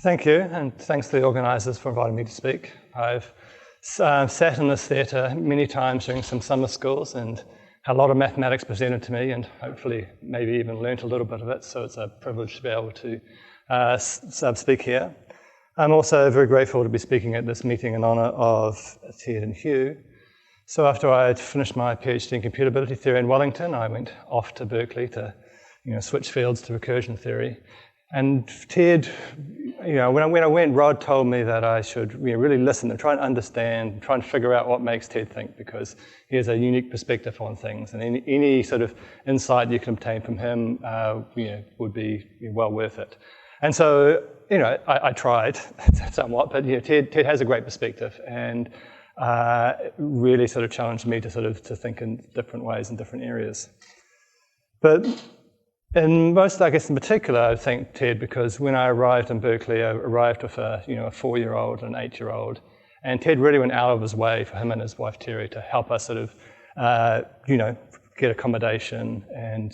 Thank you, and thanks to the organisers for inviting me to speak. I've sat in this theatre many times during some summer schools and had a lot of mathematics presented to me, and hopefully maybe even learnt a little bit of it, so it's a privilege to be able to speak here. I'm also very grateful to be speaking at this meeting in honour of Ted and Hugh. So after I'd finished my PhD in computability theory in Wellington, I went off to Berkeley to switch fields to recursion theory. And Ted, when I went, Rod told me that I should really listen and try and understand, try and figure out what makes Ted think, because he has a unique perspective on things, and any sort of insight you can obtain from him, would be well worth it. And so, I tried somewhat, but Ted has a great perspective, and really sort of challenged me to think in different ways in different areas. But in particular, I thank Ted, because when I arrived in Berkeley, I arrived with a 4-year-old and an 8-year-old, and Ted really went out of his way for him and his wife Terry to help us get accommodation and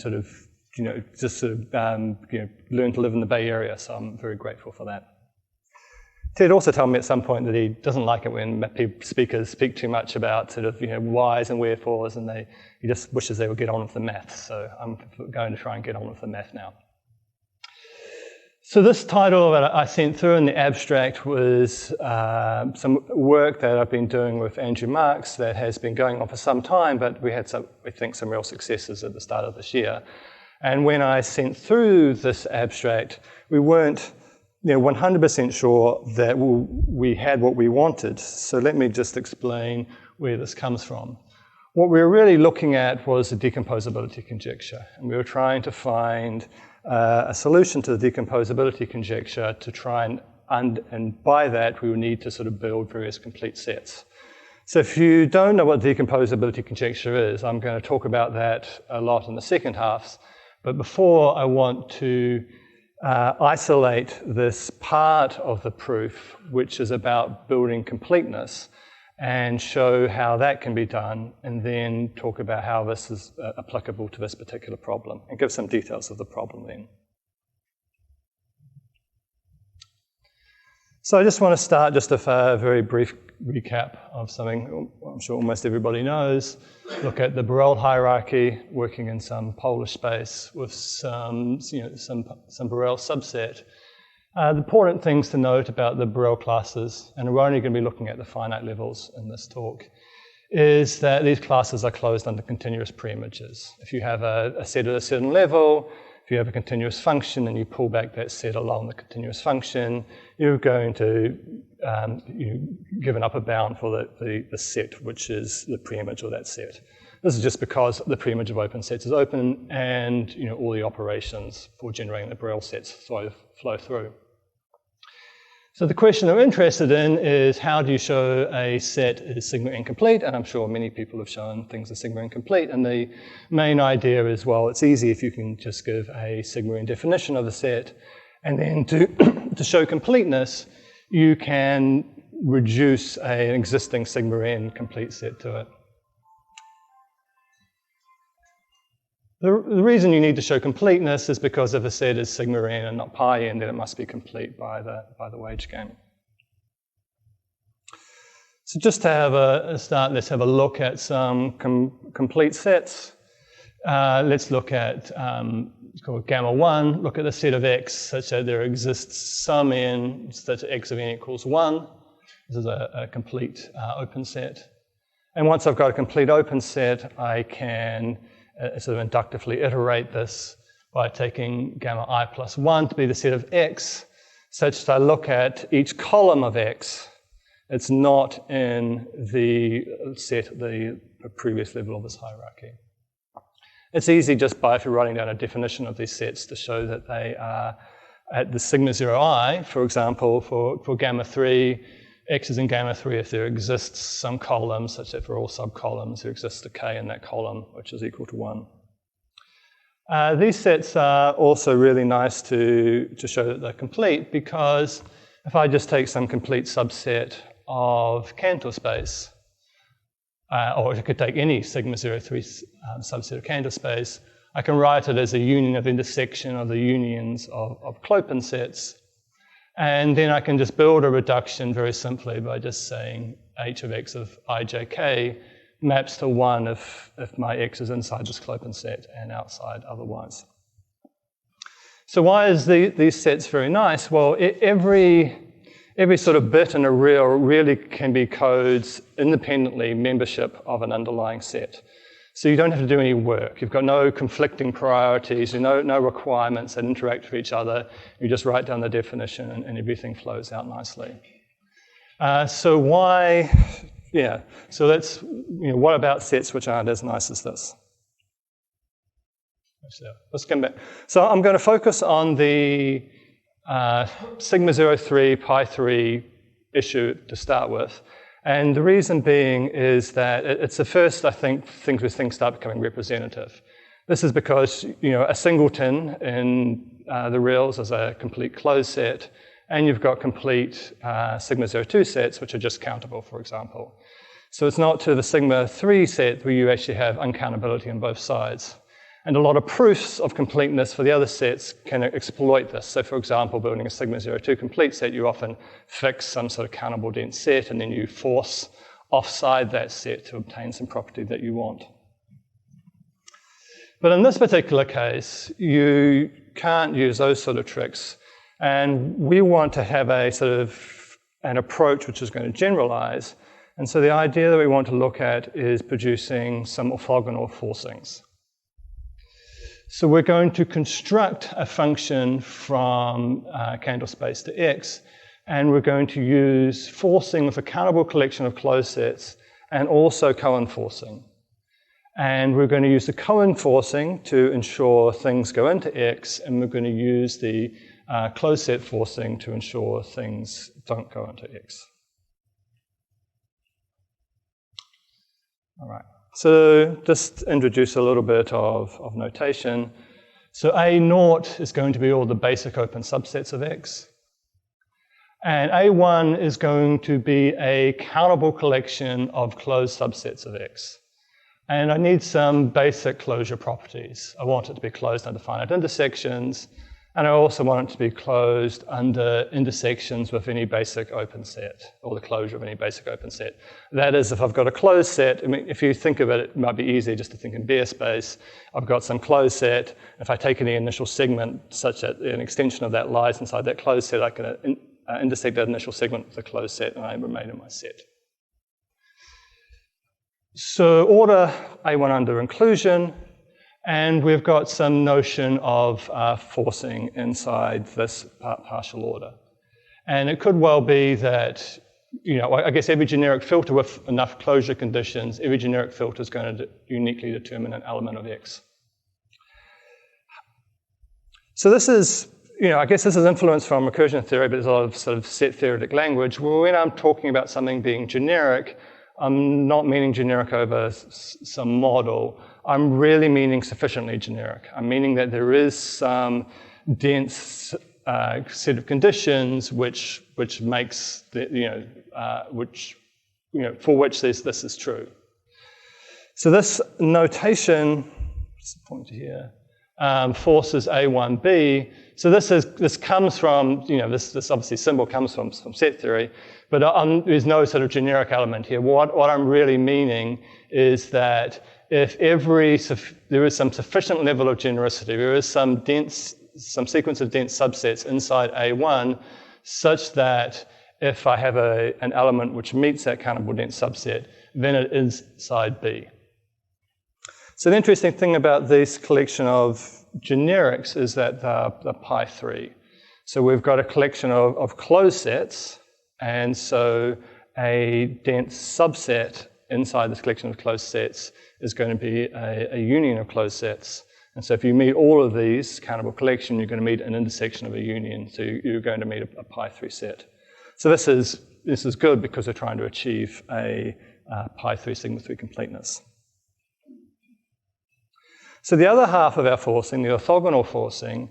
learn to live in the Bay Area. So I'm very grateful for that. Ted also told me at some point that he doesn't like it when speakers speak too much about whys and wherefores, and he just wishes they would get on with the maths. So I'm going to try and get on with the math now. So this title that I sent through in the abstract was some work that I've been doing with Andrew Marks that has been going on for some time, but we had some real successes at the start of this year. And when I sent through this abstract, we weren't 100% sure that we had what we wanted. So let me just explain where this comes from. What we were really looking at was the decomposability conjecture, and we were trying to find a solution to the decomposability conjecture to try and by that we would need to build various complete sets. So if you don't know what the decomposability conjecture is, I'm going to talk about that a lot in the second half, but before I want to isolate this part of the proof, which is about building completeness, and show how that can be done, and then talk about how this is applicable to this particular problem, and give some details of the problem then. So I just want to start just with a very brief recap of something I'm sure almost everybody knows. Look at the Borel hierarchy working in some polar space with some Borel subset. The important things to note about the Borel classes, and we're only going to be looking at the finite levels in this talk, is that these classes are closed under continuous preimages. If you have a set at a certain level, if you have a continuous function and you pull back that set along the continuous function, you're going to give an upper bound for the set, which is the preimage of that set. This is just because the preimage of open sets is open, and all the operations for generating the Borel sets flow through. So the question I'm interested in is, how do you show a set is sigma incomplete? And I'm sure many people have shown things are sigma incomplete. And the main idea is, well, it's easy if you can just give a sigma in definition of the set, and then to show completeness, you can reduce an existing sigma n complete set to it. The reason you need to show completeness is because if a set is sigma n and not pi n, then it must be complete by the wage game. So just to have a start, let's have a look at some complete sets. Let's look at, it's called gamma 1, look at the set of x such that there exists some n such that x of n equals 1. This is a complete open set. And once I've got a complete open set, I can inductively iterate this by taking gamma I plus 1 to be the set of x, such that I look at each column of x. It's not in the set at the previous level of this hierarchy. It's easy just by, if you're writing down a definition of these sets, to show that they are at the sigma 0I, for example, for gamma 3, x is in gamma 3 if there exists some column such that for all subcolumns there exists a k in that column which is equal to 1. These sets are also really nice to show that they're complete, because if I just take some complete subset of Cantor space, or I could take any sigma 03 subset of Cantor space, I can write it as a union of intersection of the unions of Clopin sets. And then I can just build a reduction very simply by just saying h of x of ijk maps to 1 if my x is inside this clopin set and outside otherwise. So why is these sets very nice? Well, every sort of bit in a reel really can be codes independently membership of an underlying set. So you don't have to do any work. You've got no conflicting priorities, no requirements that interact with each other. You just write down the definition and everything flows out nicely. So why, yeah, so that's, what about sets which aren't as nice as this? Let's come back. So I'm going to focus on the sigma 03, pi 3 issue to start with. And the reason being is that it's the first, I think, things start becoming representative. This is because, a singleton in the reals is a complete closed set, and you've got complete sigma 02 sets, which are just countable, for example. So it's not to the sigma 3 set where you actually have uncountability on both sides. And a lot of proofs of completeness for the other sets can exploit this. So for example, building a sigma 02 complete set, you often fix some sort of countable dense set and then you force offside that set to obtain some property that you want. But in this particular case, you can't use those sort of tricks. And we want to have a sort of an approach which is going to generalize. And so the idea that we want to look at is producing some orthogonal forcings. So we're going to construct a function from Cantor space to x, and we're going to use forcing with a countable collection of closed sets and also Cohen forcing. And we're going to use the Cohen forcing to ensure things go into x, and we're going to use the closed set forcing to ensure things don't go into x. All right. So just introduce a little bit of notation. So A0 is going to be all the basic open subsets of X. And A1 is going to be a countable collection of closed subsets of X. And I need some basic closure properties. I want it to be closed under finite intersections, and I also want it to be closed under intersections with any basic open set, or the closure of any basic open set. That is, if I've got a closed set, I mean, if you think of it, it might be easy just to think in bare space. I've got some closed set. If I take any initial segment such that an extension of that lies inside that closed set, I can intersect that initial segment with a closed set, and I remain in my set. So order A1 under inclusion. And we've got some notion of forcing inside this partial order. And it could well be that, I guess every generic filter with enough closure conditions, every generic filter is going to uniquely determine an element of X. So this is, I guess this is influenced from recursion theory, but there's a lot of sort of set theoretic language. When I'm talking about something being generic, I'm not meaning generic over some model. I'm really meaning sufficiently generic. I'm meaning that there is some dense set of conditions which makes the, for which this is true. So this notation, just point here, forces A1B. So this comes from, this obviously symbol comes from set theory, but there's no sort of generic element here. What I'm really meaning is that if there is some sufficient level of genericity, there is some sequence of dense subsets inside A1 such that if I have an element which meets that countable dense subset, then it is inside B. So the interesting thing about this collection of generics is that the pi 3. So we've got a collection of closed sets, and so a dense subset inside this collection of closed sets is going to be a union of closed sets. And so if you meet all of these countable collection, you're going to meet an intersection of a union. So you're going to meet a pi 3 set. So this is good because we're trying to achieve a pi 3 sigma 3 completeness. So the other half of our forcing, the orthogonal forcing,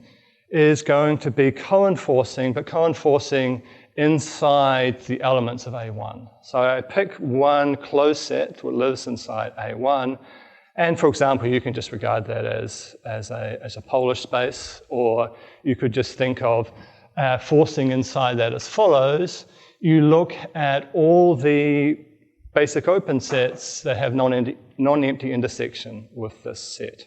is going to be Cohen forcing, but Cohen forcing inside the elements of A1. So I pick one closed set that lives inside A1, and for example, you can just regard that as a Polish space, or you could just think of forcing inside that as follows. You look at all the basic open sets that have non-empty intersection with this set.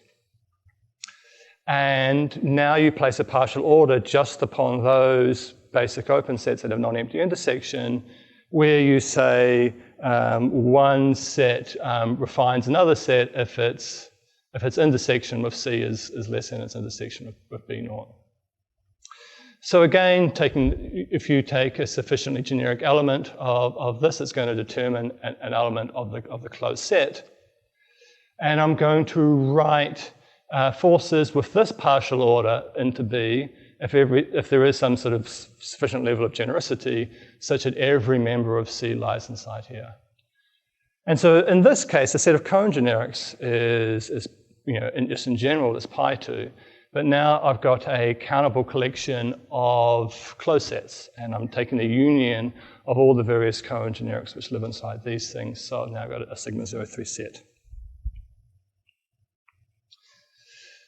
And now you place a partial order just upon those basic open sets that have non-empty intersection, where you say one set refines another set if its intersection with C is less than its intersection with B naught. So again, if you take a sufficiently generic element of this, it's going to determine an element of the closed set. And I'm going to write forces with this partial order into B if there is some sort of sufficient level of genericity such that every member of C lies inside here. And so in this case, the set of cone generics is just in general, is pi2. But now I've got a countable collection of closed sets, and I'm taking the union of all the various cone generics which live inside these things. So I've now got a sigma 0,3 set.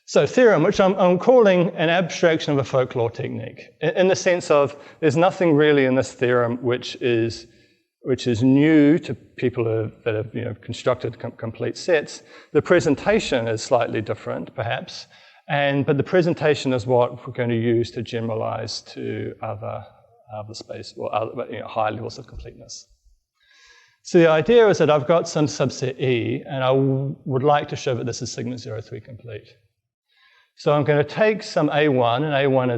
So theorem, which I'm calling an abstraction of a folklore technique, in the sense of there's nothing really in this theorem which is new to people that have constructed complete sets. The presentation is slightly different, perhaps, but the presentation is what we're going to use to generalize to other space or other, higher levels of completeness. So the idea is that I've got some subset E, and I would like to show that this is sigma 0,3 complete. So I'm going to take some A1, and A1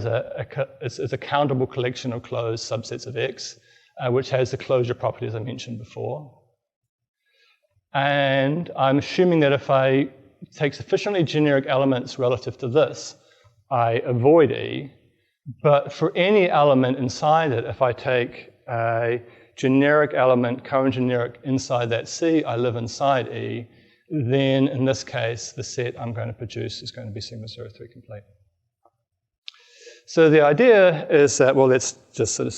is a countable collection of closed subsets of X, which has the closure properties I mentioned before. And I'm assuming that if I take sufficiently generic elements relative to this, I avoid E. But for any element inside it, if I take a generic element, cone generic inside that C, I live inside E, then in this case, the set I'm going to produce is going to be sigma 0,3 complete. So the idea is that, well, let's just sort of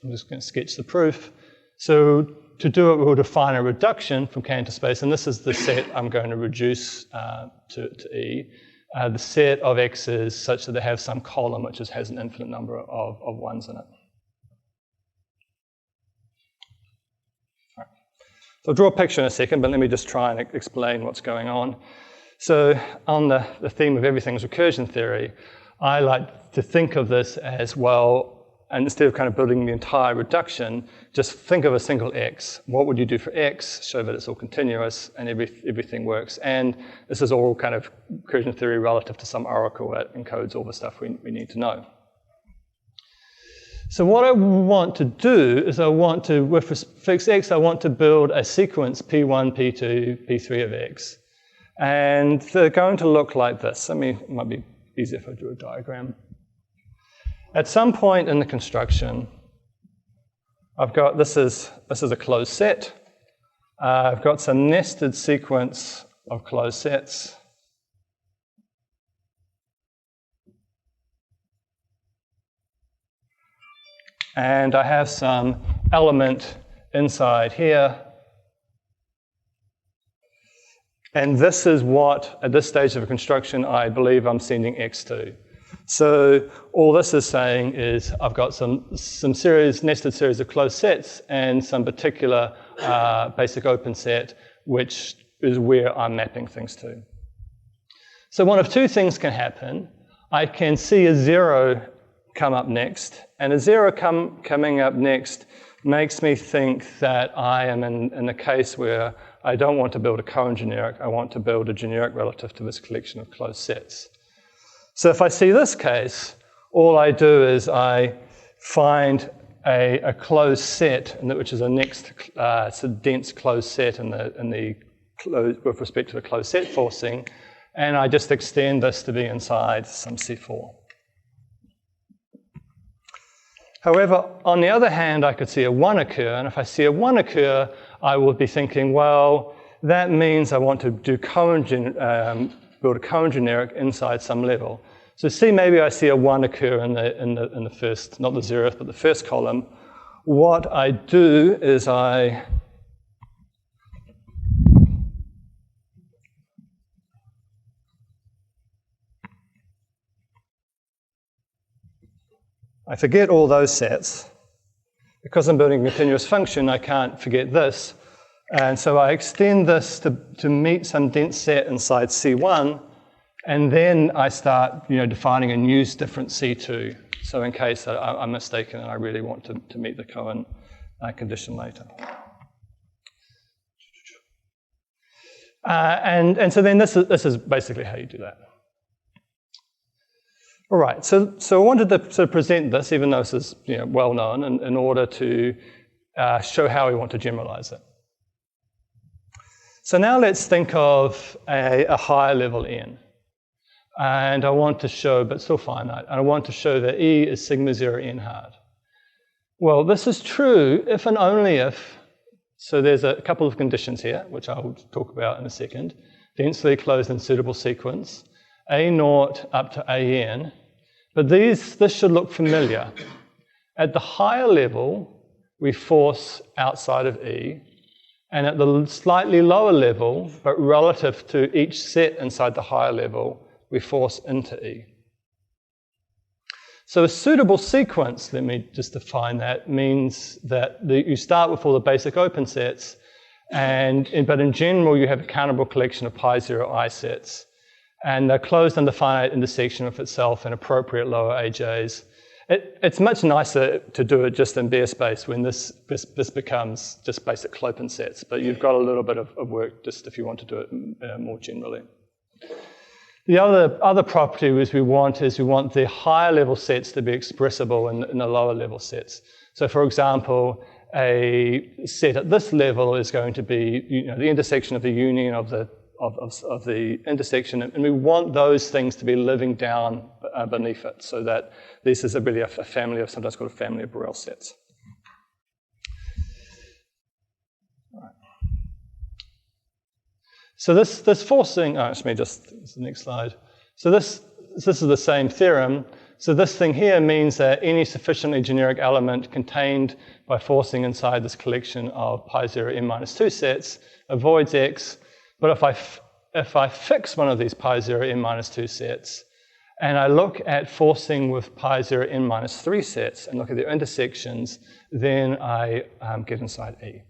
I'm just going to sketch the proof. So to do it, we'll define a reduction from Cantor space, and this is the set I'm going to reduce to E. The set of X's such that they have some column which has an infinite number of ones in it. Right. So I'll draw a picture in a second, but let me just try and explain what's going on. So on the theme of everything's recursion theory, I like to think of this as, well, and instead of kind of building the entire reduction, just think of a single X. What would you do for X? Show that it's all continuous and everything works. And this is all kind of recursion theory relative to some oracle that encodes all the stuff we need to know. So what I want to do is with fixed X, I want to build a sequence P1, P2, P3 of X. And they're going to look like this. It might be easier if I drew a diagram. At some point in the construction, I've got, this is a closed set. I've got some nested sequence of closed sets. And I have some element inside here. And this is what, at this stage of a construction, I believe I'm sending X to. So all this is saying is I've got some nested series of closed sets and some particular basic open set, which is where I'm mapping things to. So one of two things can happen. I can see a 0 come up next, and a 0 coming up next makes me think that I am in a case where I don't want to build a cone generic, I want to build a generic relative to this collection of closed sets. So if I see this case, all I do is I find a closed set, which is a next sort of dense closed set with respect to the closed set forcing, and I just extend this to be inside some C4. However, on the other hand, I could see a 1 occur, and if I see a 1 occur, I will be thinking, well, that means I want to do build a cone generic inside some level. So see, maybe I see a 1 occur in the first, not the 0th, but the first column. What I do is I I forget all those sets. Because I'm building a continuous function, I can't forget this. And so I extend this to meet some dense set inside C1, and then I start defining a new different C2. So in case I'm mistaken and I really want to meet the Cohen condition later. And so then this is basically how you do that. All right, so I wanted to sort of present this, even though this is well known, in order to show how we want to generalize it. So now let's think of a higher level n. And I want to show, but still finite, I want to show that E is sigma 0 n hard. Well, this is true if and only if, so there's a couple of conditions here, which I'll talk about in a second. Densely closed and suitable sequence, A0 up to AN. But this should look familiar. At the higher level, we force outside of E. And at the slightly lower level, but relative to each set inside the higher level, we force into E. So a suitable sequence, let me just define that, means that you start with all the basic open sets, but in general you have a countable collection of pi0 I sets, and they're closed under finite intersection of itself and appropriate lower AJs. It's much nicer to do it just in bare space when this becomes just basic Clopin sets, but you've got a little bit of work just if you want to do it more generally. The other property is we want the higher level sets to be expressible in the lower level sets. So for example, a set at this level is going to be the intersection of the union of the intersection, and we want those things to be living down beneath it, so that this is really a family of, sometimes called a family of Borel sets. So this forcing, let me just, this is the next slide. So this is the same theorem. So this thing here means that any sufficiently generic element contained by forcing inside this collection of pi0 n minus 2 sets avoids X. But if I fix one of these pi0 n minus 2 sets, and I look at forcing with pi0 n minus 3 sets and look at their intersections, then I get inside E.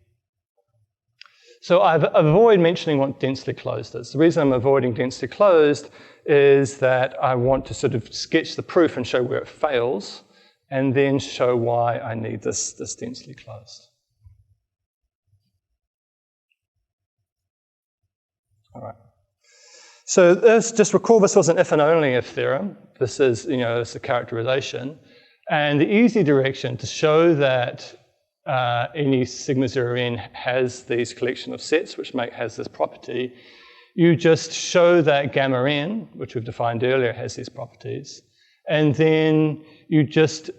So I avoid mentioning what densely closed is. The reason I'm avoiding densely closed is that I want to sort of sketch the proof and show where it fails, and then show why I need this densely closed. All right. So just recall this was an if and only if theorem. This is, it's a characterization. And the easy direction to show that any sigma 0 n has these collection of sets which has this property, you just show that gamma n, which we've defined earlier, has these properties. And then you just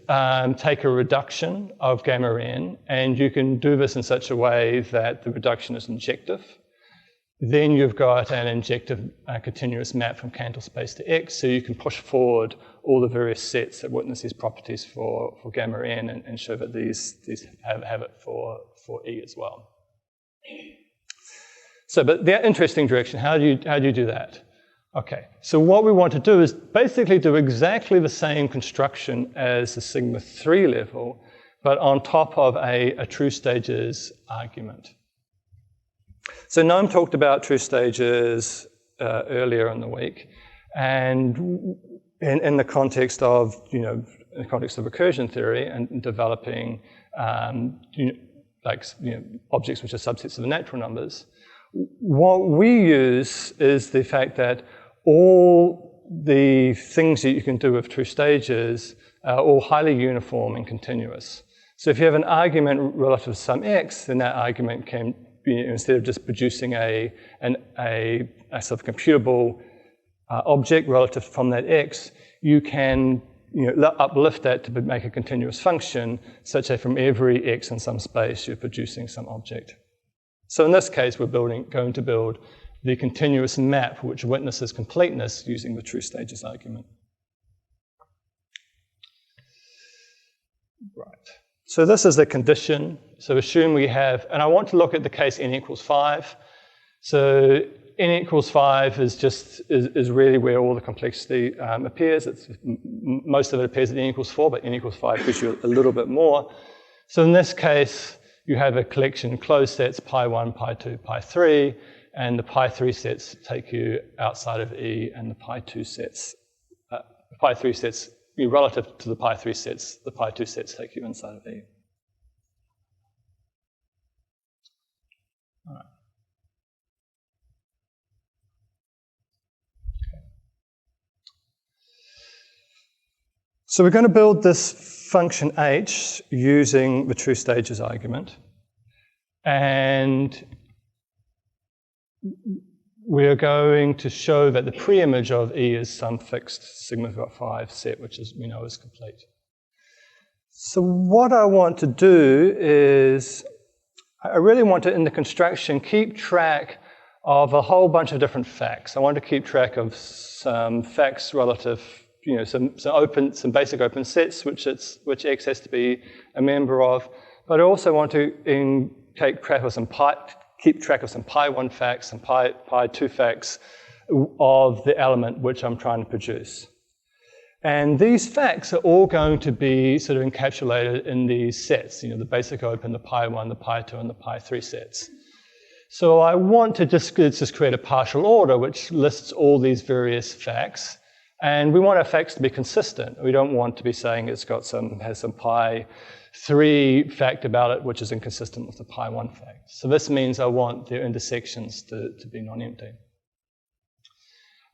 take a reduction of gamma n, and you can do this in such a way that the reduction is injective. Then you've got an injective continuous map from Cantor space to X, so you can push forward all the various sets that witness these properties for gamma n and show that these have it for E as well. So, but the interesting direction, how do you do that? Okay, so what we want to do is basically do exactly the same construction as the sigma 3 level, but on top of a true stages argument. So Noam talked about true stages earlier in the week, and in the context of recursion theory and developing objects which are subsets of the natural numbers. What we use is the fact that all the things that you can do with true stages are all highly uniform and continuous. So if you have an argument relative to some x, then that argument can be, instead of just producing a sort of computable object relative from that x, you can uplift that to make a continuous function, such that from every x in some space you're producing some object. So in this case, we're going to build the continuous map which witnesses completeness using the true stages argument. Right. So this is the condition. So assume we have, and I want to look at the case n equals 5. So n equals 5 is really where all the complexity appears. Most of it appears at n equals 4, but n equals 5 gives you a little bit more. So in this case, you have a collection of closed sets, pi1, pi2, pi3, and the pi3 sets take you outside of E, and the pi2 sets, pi3 sets, relative to the pi3 sets, the pi2 sets take you inside of E. All right. So we're going to build this function h using the true stages argument. And we're going to show that the preimage of E is some fixed sigma 5 set, which we know is complete. So what I want to do is, I really want to, in the construction, keep track of a whole bunch of different facts. I want to keep track of some facts relative, some basic open sets which X has to be a member of, but I also want to keep track of some pi1 facts, some pi2 facts of the element which I'm trying to produce. And these facts are all going to be sort of encapsulated in these sets, the basic open, the pi1, the pi2, and the pi3 sets. So I want to just create a partial order which lists all these various facts. And we want our facts to be consistent. We don't want to be saying has some pi3 fact about it, which is inconsistent with the pi1 fact. So this means I want their intersections to be non-empty.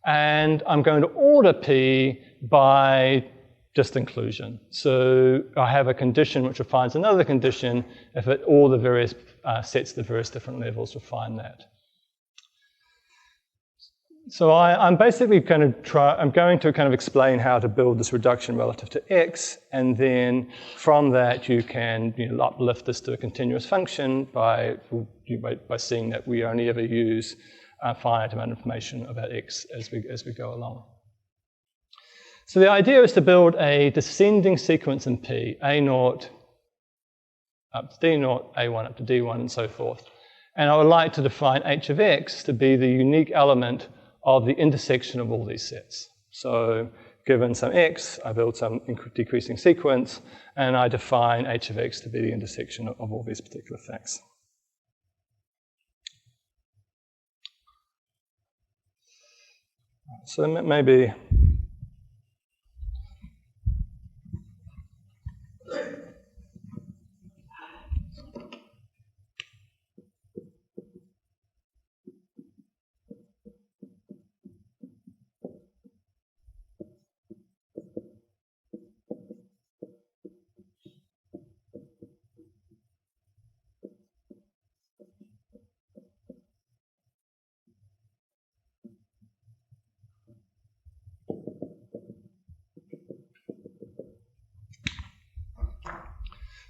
And I'm going to order P by just inclusion. So I have a condition which refines another condition if all the various sets at the various different levels refine that. So I'm basically going to kind of explain how to build this reduction relative to X, and then from that you can uplift this to a continuous function by seeing that we only ever use a finite amount of information about X as we go along. So the idea is to build a descending sequence in P, A0 up to D0, A1 up to D1, and so forth. And I would like to define H of X to be the unique element of the intersection of all these sets. So given some X, I build some decreasing sequence, and I define H of X to be the intersection of all these particular facts. So maybe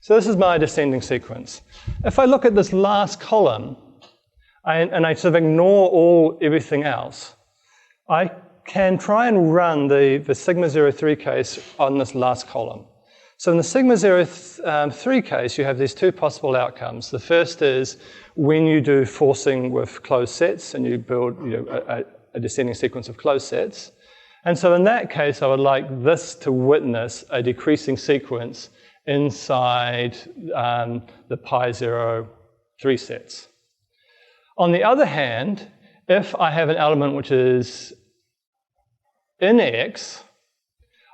so this is my descending sequence. If I look at this last column, and I sort of ignore everything else, I can try and run the sigma 03 case on this last column. So in the sigma 03 case, you have these two possible outcomes. The first is when you do forcing with closed sets, and you build a descending sequence of closed sets. And so in that case, I would like this to witness a decreasing sequence inside the pi0 3 sets. On the other hand, if I have an element which is in X,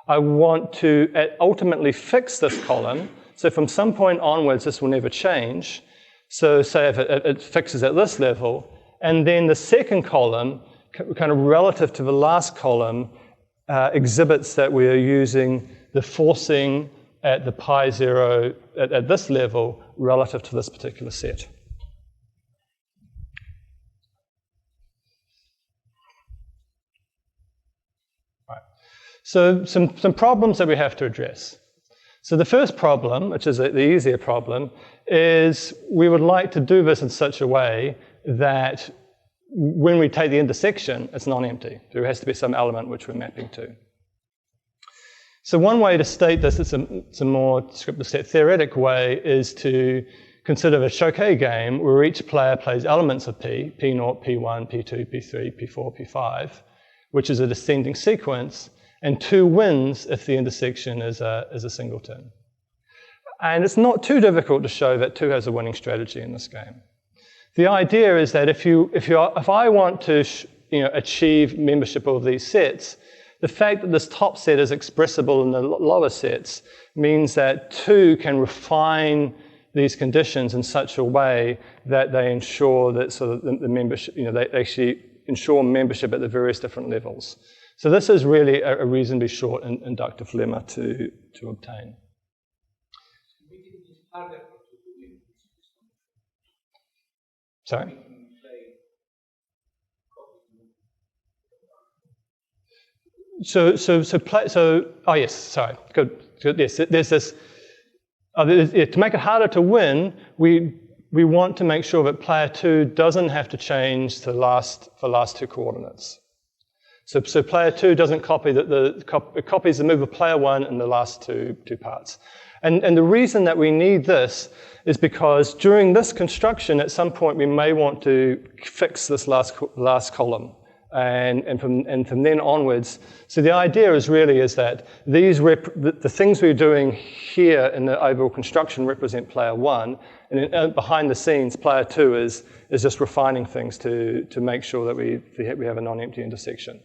I want to ultimately fix this column. So from some point onwards, this will never change. So say if it fixes at this level, and then the second column, kind of relative to the last column, exhibits that we are using the forcing at the pi0 at this level relative to this particular set. Right. So some problems that we have to address. So the first problem, which is the easier problem, is we would like to do this in such a way that when we take the intersection, it's non-empty. There has to be some element which we're mapping to. So one way to state this, it's a more descriptive set theoretic way, is to consider a Choquet game where each player plays elements of P, P0, P1, P2, P3, P4, P5, which is a descending sequence, and 2 wins if the intersection is a singleton. And it's not too difficult to show that 2 has a winning strategy in this game. The idea is that if I want to achieve membership of these sets, the fact that this top set is expressible in the lower sets means that 2 can refine these conditions in such a way that they ensure that sort of the membership, they actually ensure membership at the various different levels. So this is really a reasonably short inductive lemma to obtain. Sorry? Oh yes, sorry, good, yes, there's this, to make it harder to win, we want to make sure that player 2 doesn't have to change the last 2 coordinates. So player 2 doesn't copy, it copies the move of player 1 in the last two parts. And the reason that we need this is because during this construction, at some point, we may want to fix this last column. And from then onwards, so the idea is that the things we're doing here in the overall construction represent player 1, and then behind the scenes, player 2 is just refining things to make sure that we have a non-empty intersection.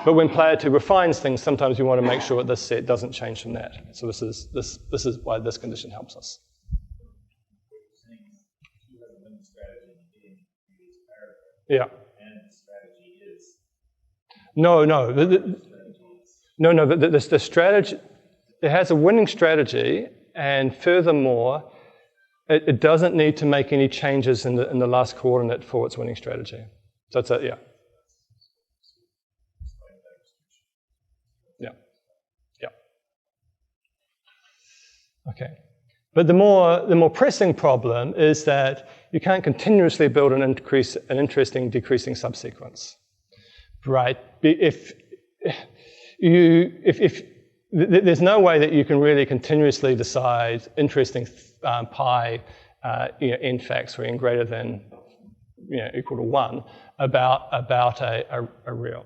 But when player 2 refines things, sometimes we want to make sure that this set doesn't change from that. So this is why this condition helps us. Yeah. No. The strategy, it has a winning strategy, and furthermore, it doesn't need to make any changes in the last coordinate for its winning strategy. So it's yeah. Okay. But the more pressing problem is that you can't continuously build an interesting decreasing subsequence. Right? If there's no way that you can really continuously decide interesting pi n facts for n greater than equal to 1 about a real.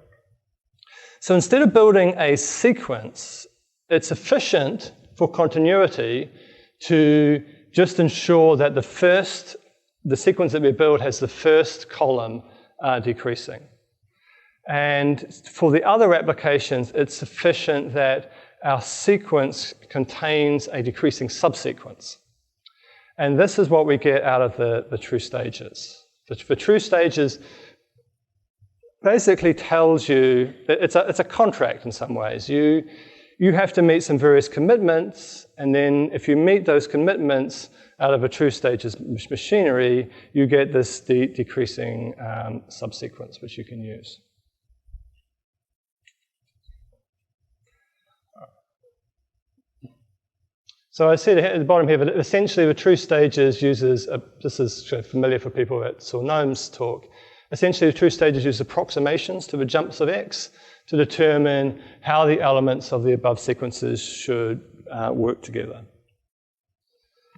So instead of building a sequence, it's efficient for continuity to just ensure that the sequence that we build has the first column decreasing. And for the other applications, it's sufficient that our sequence contains a decreasing subsequence. And this is what we get out of the true stages. The true stages basically tells you that it's a contract in some ways. You have to meet some various commitments, and then if you meet those commitments out of a true stages machinery, you get this decreasing subsequence, which you can use. So I said at the bottom here, but essentially the true stages uses, this is familiar for people at Noam's talk, essentially the true stages use approximations to the jumps of X to determine how the elements of the above sequences should work together.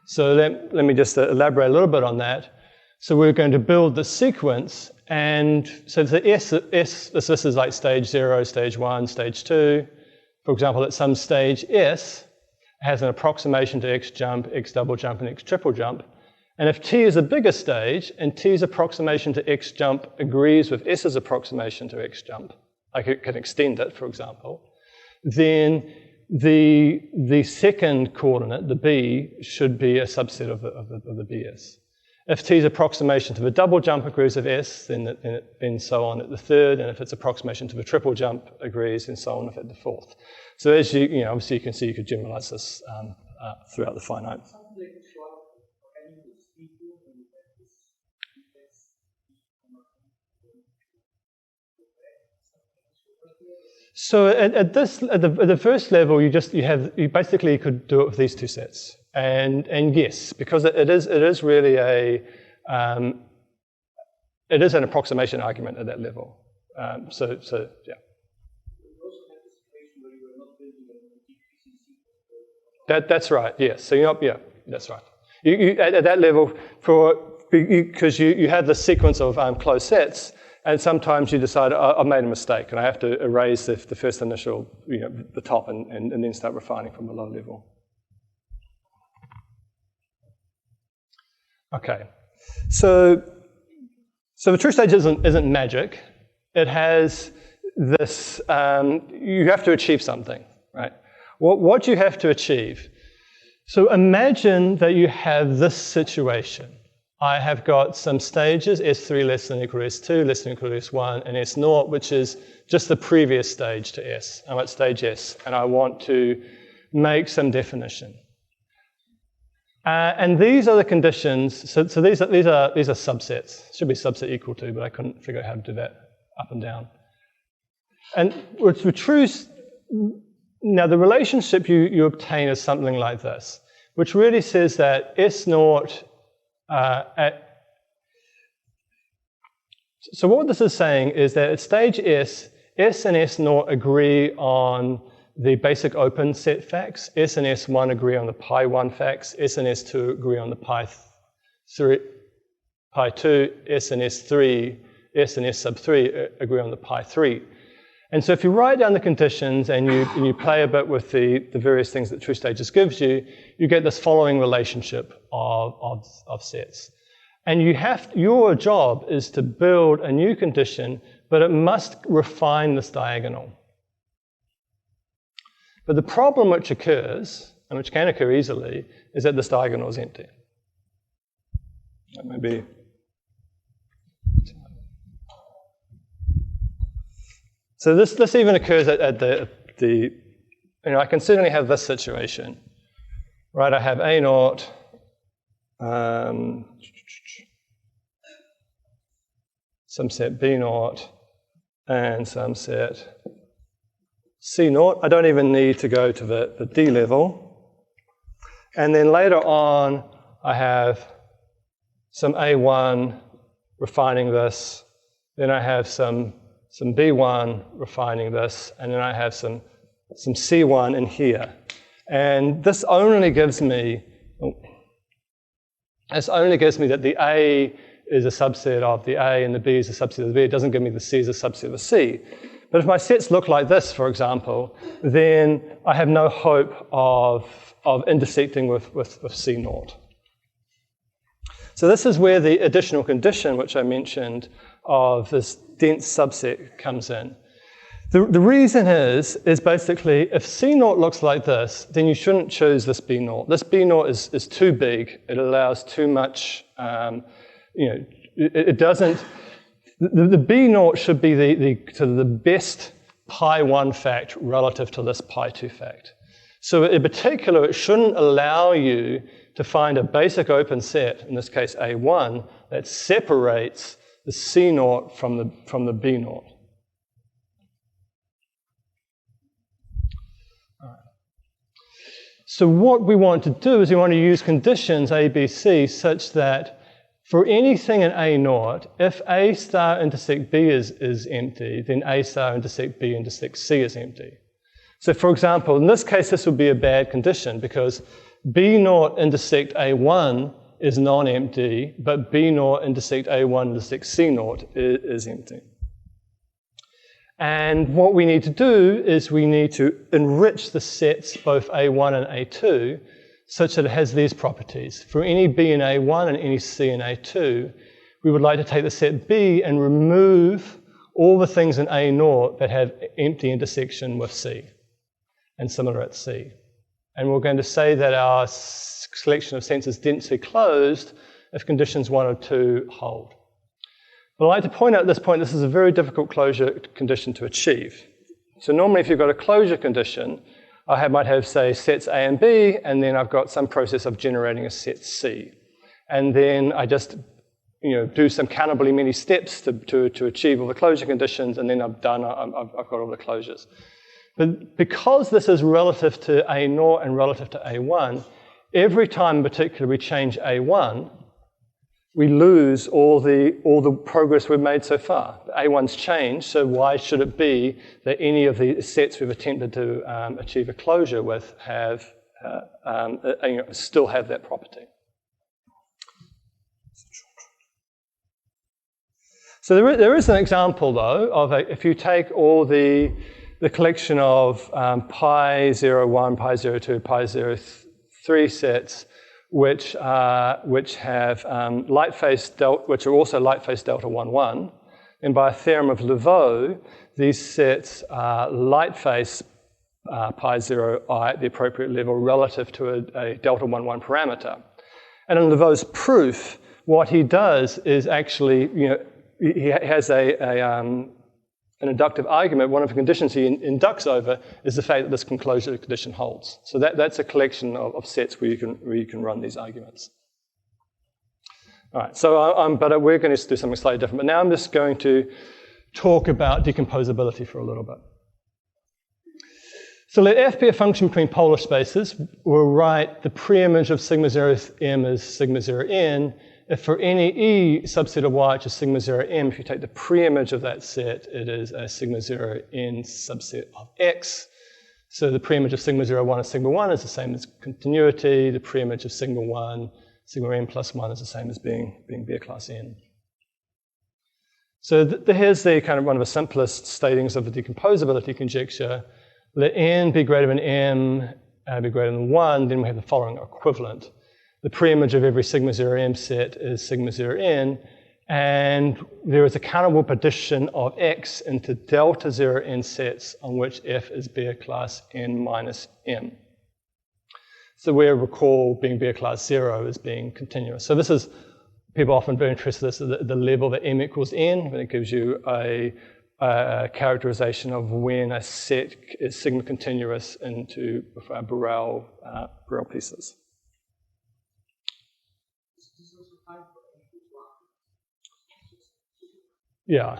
So let me just elaborate a little bit on that. So we're going to build the sequence, and so the S this is like stage 0, stage 1, stage 2. For example, at some stage S has an approximation to X jump, X double jump, and X triple jump. And if T is a bigger stage, and T's approximation to X jump agrees with S's approximation to X jump, like it can extend it, for example, then the second coordinate, the B, should be a subset of the BS. If T's approximation to the double jump agrees with S, then so on at the third, and if its approximation to the triple jump agrees, and so on at the fourth. So as obviously you can see, you could generalize this throughout the finite. So at the first level, you basically could do it with these two sets, and yes, because it is really it is an approximation argument at that level. So yeah. That's right. Yes. So that's right. At that level, because you have this sequence of closed sets, and sometimes you decide, I've made a mistake, and I have to erase the first initial, the top, and then start refining from a low level. Okay, so the true stage isn't magic. It has this, you have to achieve something, right? What do you have to achieve? So imagine that you have this situation. I have got some stages, S3 less than or equal to S2, less than or equal to S1, and S0, which is just the previous stage to S. I'm at stage S, and I want to make some definition. And these are the conditions. So these are subsets. It should be subset equal to, but I couldn't figure out how to do that up and down. And the true, now the relationship you obtain is something like this, which really says that S0 so what this is saying is that at stage S and S0 agree on the basic open set facts, S and S1 agree on the pi1 facts, S and S2 agree on the pi2, S and S3, S and S sub 3 agree on the pi3. And so if you write down the conditions and you play a bit with the various things that true stages gives you, you get this following relationship of sets. And your job is to build a new condition, but it must refine this diagonal. But the problem which occurs, and which can occur easily, is that this diagonal is empty. That may be. So this even occurs at the I can certainly have this situation, right? I have A0, some set B0, and some set C0. I don't even need to go to the D level. And then later on, I have some A1 refining this. Then I have some B1 refining this. And then I have some C1 in here. And this only gives me that the A is a subset of the A and the B is a subset of the B. It doesn't give me the C as a subset of the C. But if my sets look like this, for example, then I have no hope of intersecting with C0. So this is where the additional condition, which I mentioned, of this dense subset comes in. The reason is basically, if C0 looks like this, then you shouldn't choose this B0. This B0 is too big. It allows too much, it doesn't. The B0 should be the best pi1 fact relative to this pi2 fact. So in particular, it shouldn't allow you to find a basic open set, in this case A1, that separates the C0 from the B0. So what we want to do is we want to use conditions A, B, C such that for anything in A0, if A star intersect B is empty, then A star intersect B intersect C is empty. So for example, in this case, this would be a bad condition because B0 intersect A1 is non-empty, but B0 intersect A1 intersect C0 is empty. And what we need to do is we need to enrich the sets both A1 and A2 such that it has these properties. For any B in A1 and any C in A2, we would like to take the set B and remove all the things in A0 that have empty intersection with C, and similar at C. And we're going to say that our collection of sets is densely closed if conditions 1 or 2 hold. But I'd like to point out at this point, this is a very difficult closure condition to achieve. So normally if you've got a closure condition, I might have, say, sets A and B, and then I've got some process of generating a set C. And then I just do some countably many steps to achieve all the closure conditions, and then I'm done, I've got all the closures. But because this is relative to A0 and relative to A1, every time in particular we change A1, we lose all the progress we've made so far. A1's changed, so why should it be that any of the sets we've attempted to achieve a closure with have still have that property? So there is an example, though, of if you take all the collection of pi 0, 1, pi 0, 2, pi 0, 3 sets, which have light phase delta, which are also light phase delta 1, 1, and by a theorem of Laveau, these sets are light phase pi 0 I at the appropriate level relative to a delta 1, 1 parameter. And in Laveau's proof, what he does is actually, he has an inductive argument. One of the conditions he inducts over is the fact that this closure condition holds. So that's a collection of sets where you can run these arguments. All right, so but we're going to do something slightly different. But now I'm just going to talk about decomposability for a little bit. So let F be a function between polar spaces. We'll write the preimage of sigma 0 m as sigma 0 n. If for any E subset of Y, which is sigma 0 m, if you take the preimage of that set, it is a sigma 0 n subset of X. So the preimage of sigma 0, 1 as sigma 1 is the same as continuity. The preimage of sigma 1, sigma n plus 1 is the same as being B class n. So here's the kind of one of the simplest statings of the decomposability conjecture. Let n be greater than m, be greater than 1, then we have the following equivalent. The preimage of every sigma 0 m set is sigma 0 n, and there is a countable partition of X into delta 0 n sets on which F is B class n minus m. So we recall being B class 0 as being continuous. So this is, people often very interested in this, the level that m equals n, and it gives you a characterization of when a set is sigma continuous into Borel pieces. Yeah.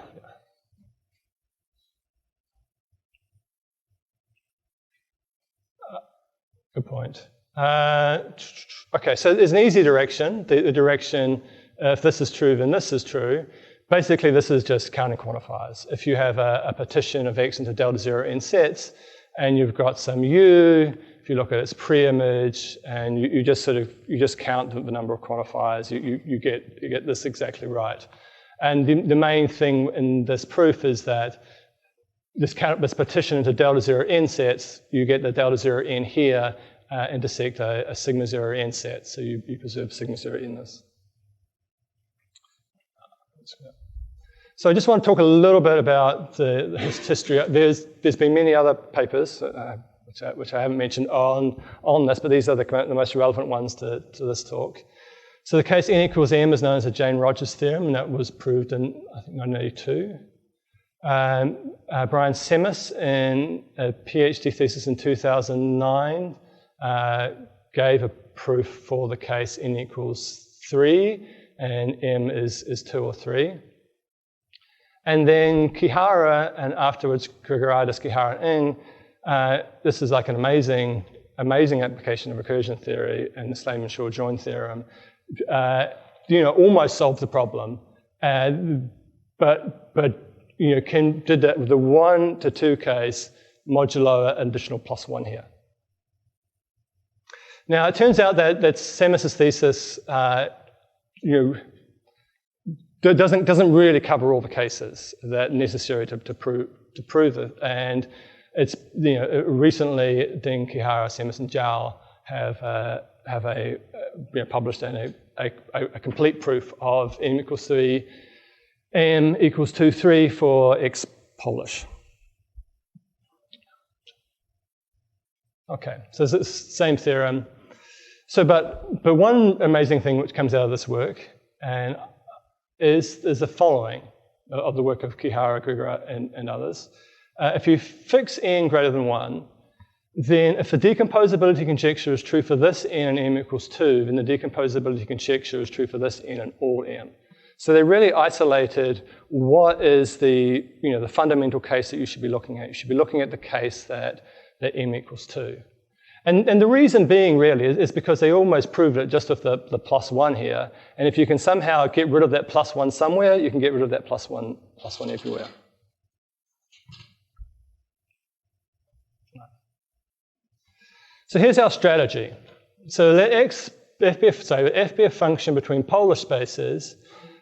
Good point. Okay, so there's an easy direction. The direction, if this is true, then this is true. Basically, this is just counting quantifiers. If you have a partition of X into delta 0 n sets, and you've got some U, if you look at its preimage, and you just count the number of quantifiers, you get this exactly right. And the main thing in this proof is that this partition into delta 0 n sets, you get the delta 0 n here intersect a sigma 0 n set, so you preserve sigma 0 n-ness. So I just want to talk a little bit about the history. There's been many other papers, which I haven't mentioned on this, but these are the most relevant ones to this talk. So the case n equals m is known as the Jane-Rogers theorem, and that was proved in, I think, 1982. Brian Semmes, in a PhD thesis in 2009, gave a proof for the case n equals 3, and m is 2 or 3. And then Kihara, and afterwards Grigoriadis, Kihara, and Ng, this is like an amazing application of recursion theory and the Slayman-Shaw join theorem. Almost solved the problem, but did that with the 1 to 2 case modulo an additional +1 here. Now it turns out that Semmes' thesis doesn't really cover all the cases that are necessary to prove it, and it's recently Ding, Kihara, Semmes, and Zhao have published a complete proof of m equals 3, m equals 2, 3 for X Polish. Okay, so it's the same theorem. So, but one amazing thing which comes out of this work and is the following of the work of Kihara, Grigoriadis, and others. If you fix n greater than 1, then if the decomposability conjecture is true for this n and m equals 2, then the decomposability conjecture is true for this n and all m. So they really isolated what is the fundamental case that you should be looking at. You should be looking at the case that m equals 2. And the reason being really is because they almost proved it just with the +1 here. And if you can somehow get rid of that +1 somewhere, you can get rid of that +1 everywhere. So here's our strategy. So let F be a function between polar spaces,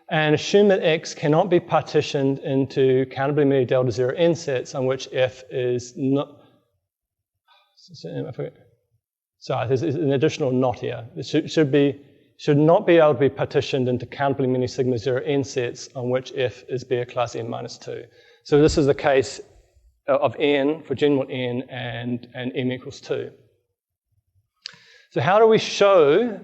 and assume that X cannot be partitioned into countably many delta zero n sets on which F is not. Sorry, there's an additional not here. It should not be able to be partitioned into countably many sigma zero n sets on which F is Beer class n minus 2. So this is the case of n for general n and m equals 2. So how do we show,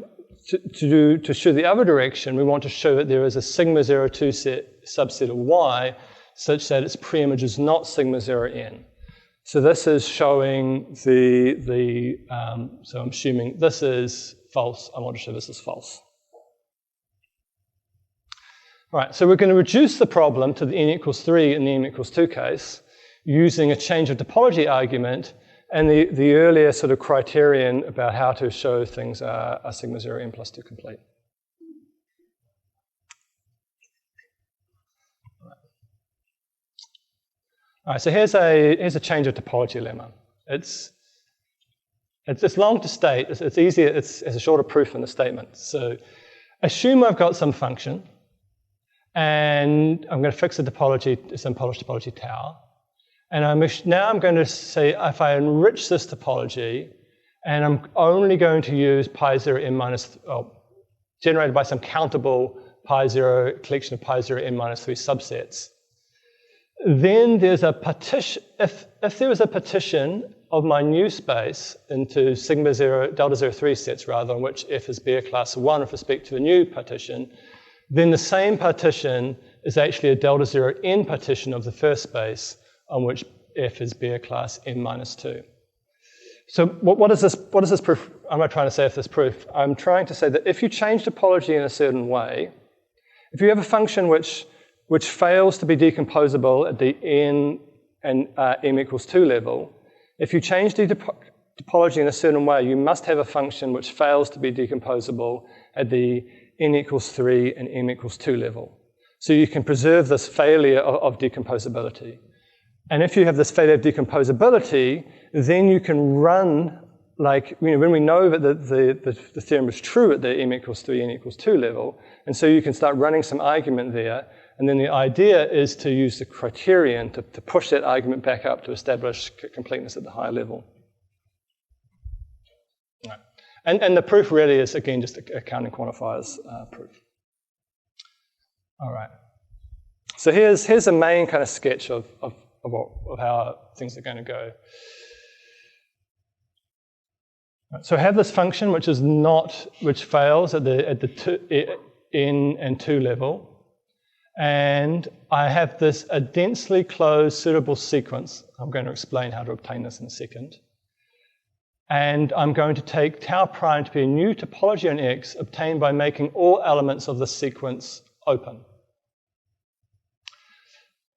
to show the other direction, we want to show that there is a sigma 0, 2 subset of Y such that its preimage is not sigma 0 n. So this is showing so I'm assuming this is false. I want to show this is false. All right, so we're going to reduce the problem to the n equals 3 and the m equals 2 case using a change of topology argument and the earlier sort of criterion about how to show things are sigma 0 n plus 2 complete. All right, so here's a change of topology lemma. It's long to state. It's easier. It's a shorter proof in the statement. So assume I've got some function, and I'm going to fix the topology, some Polish topology tau. And now I'm going to say if I enrich this topology, and I'm only going to use pi 0 n minus, generated by some countable pi 0 collection of pi 0 n minus 3 subsets. Then there's a partition, if there was a partition of my new space into sigma 0, delta 0, 3 sets rather, in which F is Beer class 1 with respect to a new partition, then the same partition is actually a delta 0 n partition of the first space on which F is Beer class n minus 2. So what is this proof? Am I trying to say if this proof? I'm trying to say that if you change topology in a certain way, if you have a function which fails to be decomposable at the n and m equals 2 level, if you change the topology in a certain way, you must have a function which fails to be decomposable at the n equals 3 and m equals 2 level. So you can preserve this failure of decomposability. And if you have this failure of decomposability, then you can run, like, when we know that the theorem is true at the m equals 3, n equals 2 level, and so you can start running some argument there, and then the idea is to use the criterion to push that argument back up to establish completeness at the higher level. Right. And the proof really is, again, just a counting quantifiers proof. All right. So here's a main kind of sketch of how things are going to go. So I have this function which fails at the n and 2 level. And I have a densely closed suitable sequence. I'm going to explain how to obtain this in a second. And I'm going to take tau prime to be a new topology on X obtained by making all elements of the sequence open.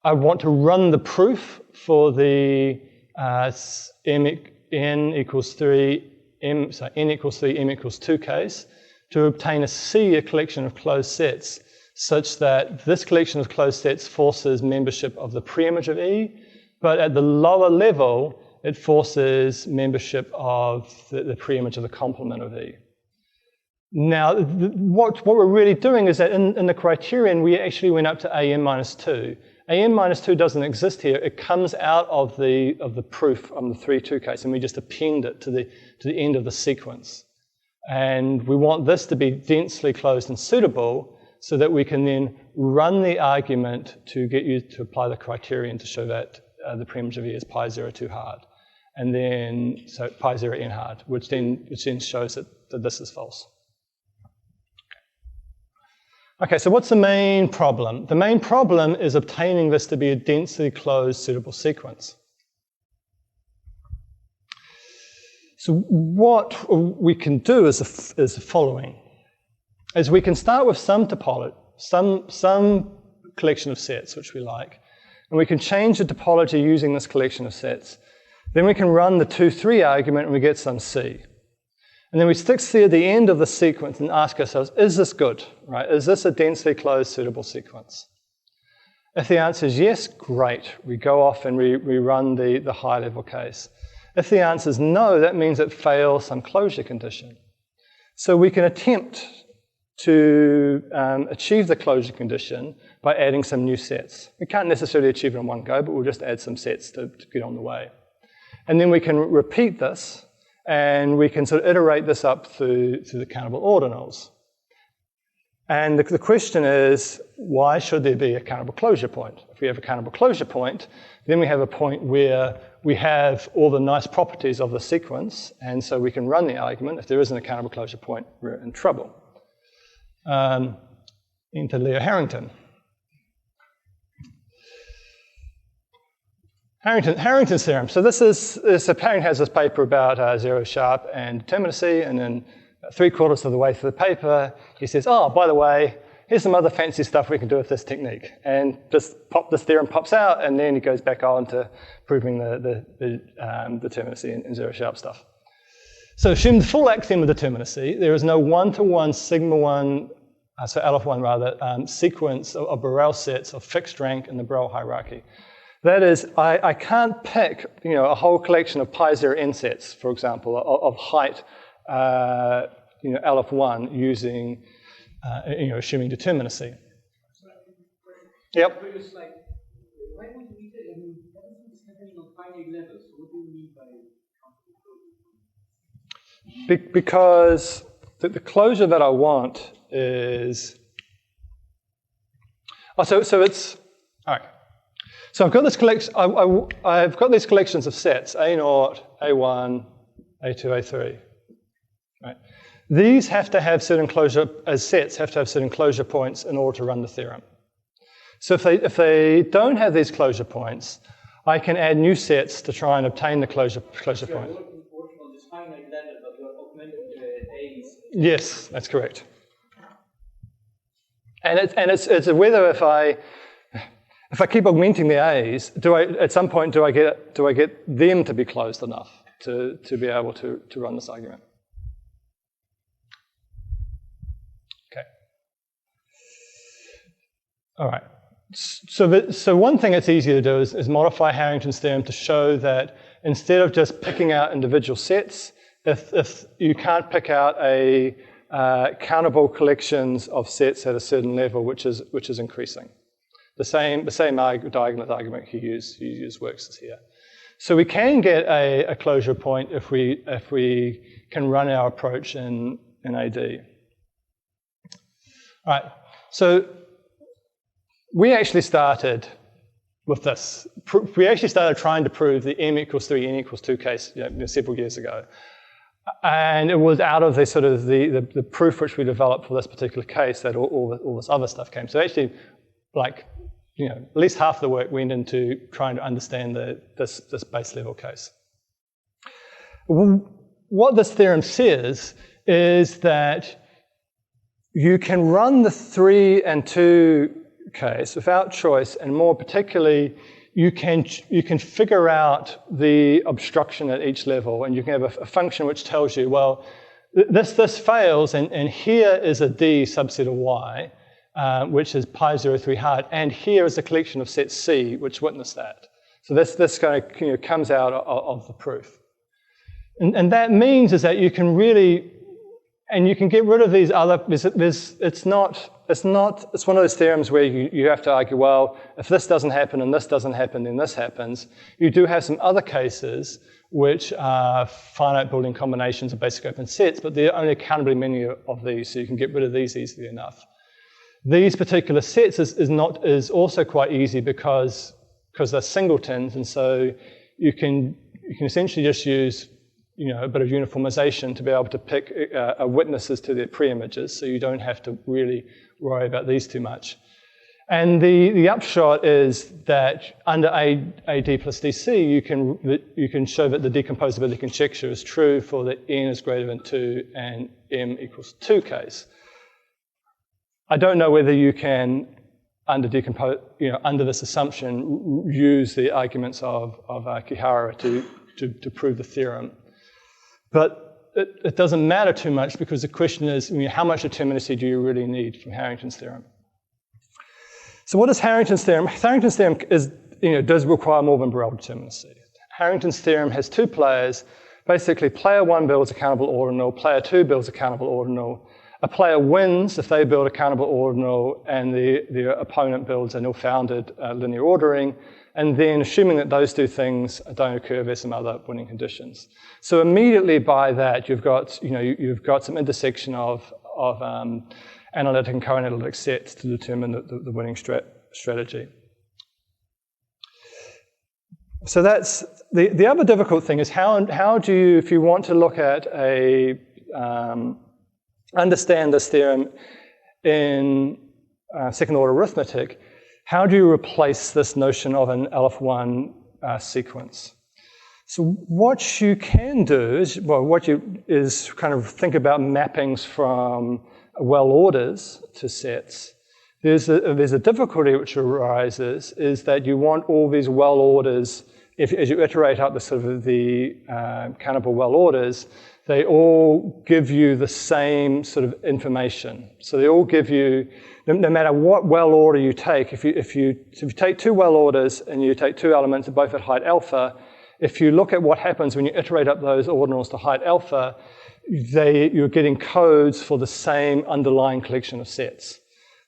I want to run the proof for the n equals 3, m equals 2 case to obtain a collection of closed sets, such that this collection of closed sets forces membership of the preimage of E, but at the lower level, it forces membership of the preimage of the complement of E. Now, what we're really doing is that in the criterion, we actually went up to AN minus 2. AN minus 2 doesn't exist here. It comes out of the proof on the 3-2 case, and we just append it to the end of the sequence. And we want this to be densely closed and suitable, so that we can then run the argument to get you to apply the criterion to show that the preimage of E is pi 0, 2 hard. And then, so pi 0, n hard, which then shows that this is false. Okay, so what's the main problem? The main problem is obtaining this to be a densely closed suitable sequence. So what we can do is the following. Is we can start with some topology, some collection of sets which we like, and we can change the topology using this collection of sets. Then we can run the 2-3 argument and we get some C. And then we stick C at the end of the sequence and ask ourselves, is this good? Right? Is this a densely closed suitable sequence? If the answer is yes, great. We go off and we run the high level case. If the answer is no, that means it fails some closure condition. So we can attempt to achieve the closure condition by adding some new sets. We can't necessarily achieve it in one go, but we'll just add some sets to get on the way. And then we can repeat this, and we can sort of iterate this up through the countable ordinals. And the question is, why should there be a countable closure point? If we have a countable closure point, then we have a point where we have all the nice properties of the sequence, and so we can run the argument. If there isn't a countable closure point, we're in trouble. Into Leo Harrington. Harrington's theorem. So Harrington has this paper about zero sharp and determinacy, and then 3/4 of the way through the paper, he says, oh, by the way, here's some other fancy stuff we can do with this technique. And this theorem pops out, and then he goes back on to proving the determinacy and zero sharp stuff. So assume the full axiom of determinacy. There is no one-to-one sigma 1, so alpha 1 rather, sequence of Borel sets of fixed rank in the Borel hierarchy. That is, I can't pick a whole collection of pi 0 n sets, for example, of height alpha 1 using, assuming determinacy. Yep. Why would we say, everything is happening on finite levels? What do you mean by Because the closure that I want is, so it's, all right. So I've got this collection, I've got these collections of sets, A0, A1, A2, A3. Right. These have to have certain closure, as sets, have to have certain closure points in order to run the theorem. So if they don't have these closure points, I can add new sets to try and obtain the closure point. You're working on this finite level, but you're augmenting the A's. Yes, that's correct. And it's whether if I keep augmenting the A's, at some point do I get them to be closed enough to be able to run this argument? Okay. All right. So one thing that's easy to do is modify Harrington's theorem to show that instead of just picking out individual sets, if you can't pick out a countable collections of sets at a certain level, which is increasing. The same diagonal argument he used works here. So we can get a closure point if we can run our approach in AD. All right. So we actually started with this. We actually started trying to prove the m equals 3, n equals 2 case several years ago. And it was out of the proof which we developed for this particular case that all this other stuff came. So actually, at least half the work went into trying to understand this base level case. What this theorem says is that you can run the 3 and 2 case without choice, and more particularly, you can figure out the obstruction at each level, and you can have a function which tells you, well, this fails, and here is a D subset of Y, which is pi 0, 3 hard, and here is a collection of sets C which witness that. So this kind of comes out of the proof, and that means is that you can really, and you can get rid of these other. It's one of those theorems where you have to argue, well, if this doesn't happen and this doesn't happen, then this happens. You do have some other cases which are finite building combinations of basic open sets, but there are only countably many of these, so you can get rid of these easily enough. These particular sets is also quite easy because they're singletons, and so you can essentially just use a bit of uniformization to be able to pick witnesses to their pre-images, so you don't have to really worry about these too much. And the upshot is that under AD plus DC, you can show that the decomposability conjecture is true for the n is greater than 2 and m equals 2 case. I don't know whether you can, under this assumption, use the arguments of Kihara to prove the theorem. But it doesn't matter too much because the question is, how much determinacy do you really need from Harrington's theorem? So what is Harrington's theorem? Harrington's theorem does require more than Borel determinacy. Harrington's theorem has two players. Basically, player 1 builds a countable ordinal, player 2 builds a countable ordinal, A player wins if they build a countable ordinal and the opponent builds an ill-founded linear ordering, and then assuming that those two things don't occur, there's some other winning conditions. So immediately by that, you've got some intersection of analytic and co-analytic sets to determine the winning strategy. So that's the other difficult thing is how do you, if you want to look at understand this theorem in second order arithmetic, how do you replace this notion of an LF1 sequence? So what you can do is kind of think about mappings from well orders to sets. There's a difficulty which arises is that you want all these well orders, as you iterate up the sort of the countable well orders, they all give you the same sort of information. So they all give you, no matter what well order you take, if you take two well orders and you take two elements both at height alpha, if you look at what happens when you iterate up those ordinals to height alpha, you're getting codes for the same underlying collection of sets.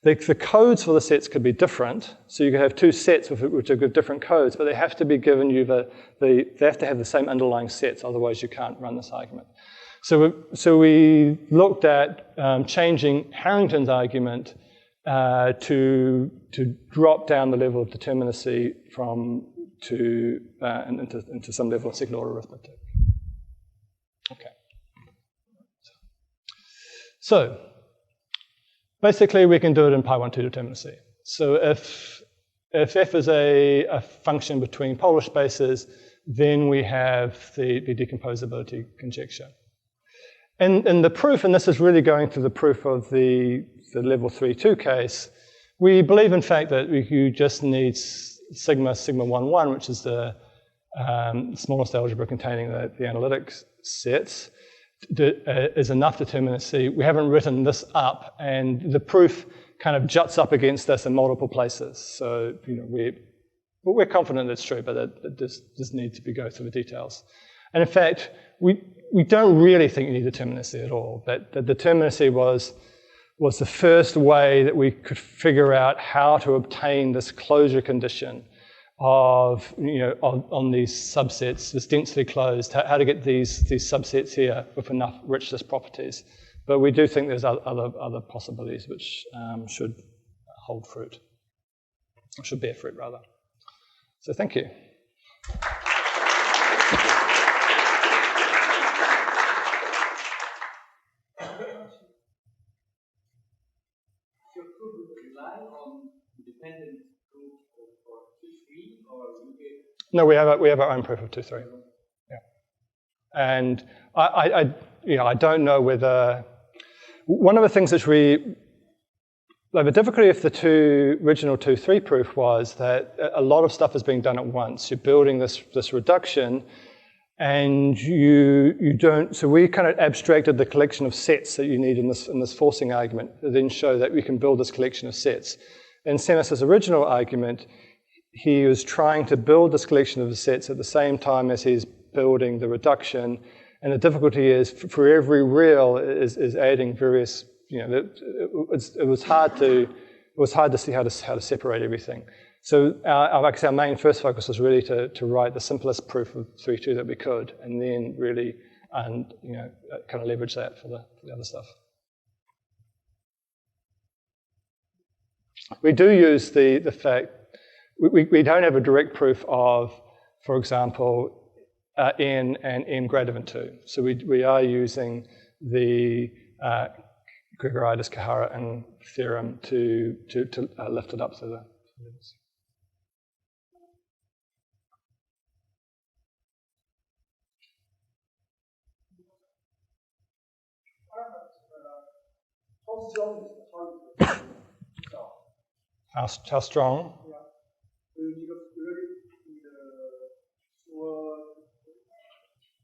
The codes for the sets could be different, so you could have two sets which have different codes, but they have to be given you they have to have the same underlying sets, otherwise you can't run this argument. So we looked at changing Harrington's argument to drop down the level of determinacy into some level of second order arithmetic. Okay. So basically, we can do it in pi1, 2 determinacy. So if f is a function between polar spaces, then we have the decomposability conjecture. And the proof, and this is really going through the proof of the level 3-2 case, we believe, in fact, that you just need sigma 1, 1, which is the smallest algebra containing the analytic sets, is enough determinacy. We haven't written this up, and the proof kind of juts up against this in multiple places. So we're confident it's true, but it just needs to go through the details. And in fact, we don't really think you need determinacy at all. That the determinacy was the first way that we could figure out how to obtain this closure condition of, on these subsets, this densely closed, how to get these subsets here with enough richness properties. But we do think there's other possibilities which should hold fruit, or should bear fruit rather. So thank you. No, we have our own proof of 2-3. Yeah, and I don't know whether one of the things which the difficulty of the original 2-3 proof was that a lot of stuff is being done at once. You're building this reduction, and you don't. So we kind of abstracted the collection of sets that you need in this forcing argument to then show that we can build this collection of sets. In Semis's original argument, he was trying to build this collection of the sets at the same time as he's building the reduction, and the difficulty is for every real is adding various. It was hard to see how to separate everything. So our main first focus was really to write the simplest proof of 3-2 that we could, and then really kind of leverage that for the other stuff. We do use the fact. We don't have a direct proof of, for example, n and n greater than 2. So we are using the Grigoriadis-Kahara and theorem to lift it up to the levels. How strong?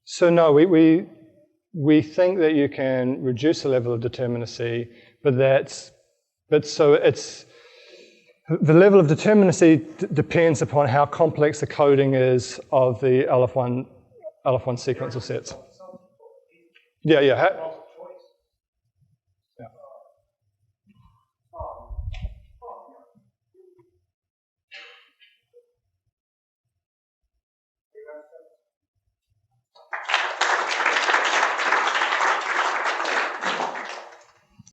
So no, we think that you can reduce the level of determinacy, but so it's the level of determinacy depends upon how complex the coding is of the LF1 sequence of sets. Yeah.